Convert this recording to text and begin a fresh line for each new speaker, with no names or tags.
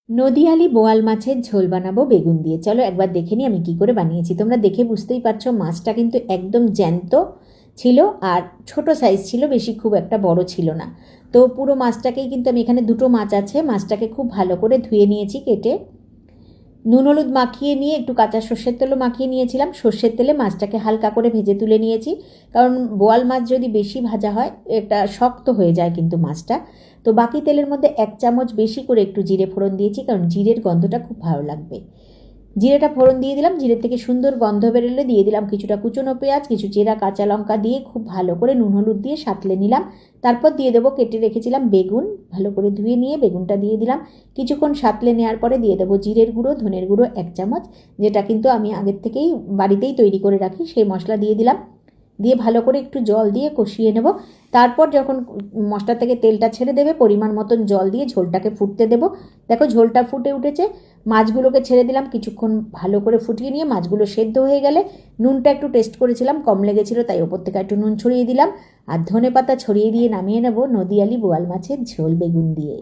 নদীয়ালি বোয়াল মাছের ঝোল বানাবো বেগুন দিয়ে। চলো একবার দেখে নিই আমি কি করে বানিয়েছি। তোমরা দেখে বুঝতেই পারছো মাছটা কিন্তু একদম জ্যান্ত ছিল আর ছোট সাইজ ছিল, বেশি খুব একটা বড় ছিল না। তো পুরো মাছটাকেই কিন্তু আমি, এখানে দুটো মাছ আছে, মাছটাকে খুব ভালো করে ধুয়ে নিয়েছি কেটে। নুন হলুদ মাখিয়ে নিয়ে একটু কাঁচা সর্ষের তেলও মাখিয়ে নিয়েছিলাম। সর্ষের তেলে মাছটাকে হালকা করে ভেজে তুলে নিয়েছি, কারণ বোয়াল মাছ যদি বেশি ভাজা হয় এটা শক্ত হয়ে যায় কিন্তু মাছটা। তো বাকি তেলের মধ্যে 1 চামচ বেশি করে একটু জিরে ফোড়ন দিয়েছি, কারণ জিরের গন্ধটা খুব ভালো লাগবে। জিরেটা ফোড়ন দিয়ে দিলাম, জিরে থেকে সুন্দর গন্ধ বেরোলে দিয়ে দিলাম কিছুটা কুচনো পেঁয়াজ, কিছু চেরা কাঁচা লঙ্কা দিয়ে খুব ভালো করে নুন হলুদ দিয়ে সাঁতলে নিলাম। তারপর দিয়ে দেবো কেটে রেখেছিলাম বেগুন, ভালো করে ধুয়ে নিয়ে বেগুনটা দিয়ে দিলাম। কিছুক্ষণ সাঁতলে নেওয়ার পরে দিয়ে দেবো জিরের গুঁড়ো, ধনের গুঁড়ো 1 চামচ, যেটা কিন্তু আমি আগের থেকেই বাড়িতেই তৈরি করে রাখি, সেই মশলা দিয়ে দিলাম। দিয়ে ভালো করে একটু জল দিয়ে কষিয়ে নেব। তারপর যখন মশলা থেকে তেলটা ছেড়ে দেবে পরিমাণ মতন জল দিয়ে ঝোলটাকে ফুটতে দেব। দেখো ঝোলটা ফুটে উঠেছে, মাছগুলোকে ছেড়ে দিলাম, কিছুক্ষণ ভালো করে ফুটিয়ে নিয়ে মাছগুলো সেদ্ধ হয়ে গেলে নুনটা একটু টেস্ট করেছিলাম, কম লেগেছিলো তাই ওপর থেকে একটু নুন ছড়িয়ে দিলাম আর ধনেপাতা ছড়িয়ে দিয়ে নামিয়ে নেব নদীয়ালি বোয়াল মাছের ঝোল বেগুন দিয়ে।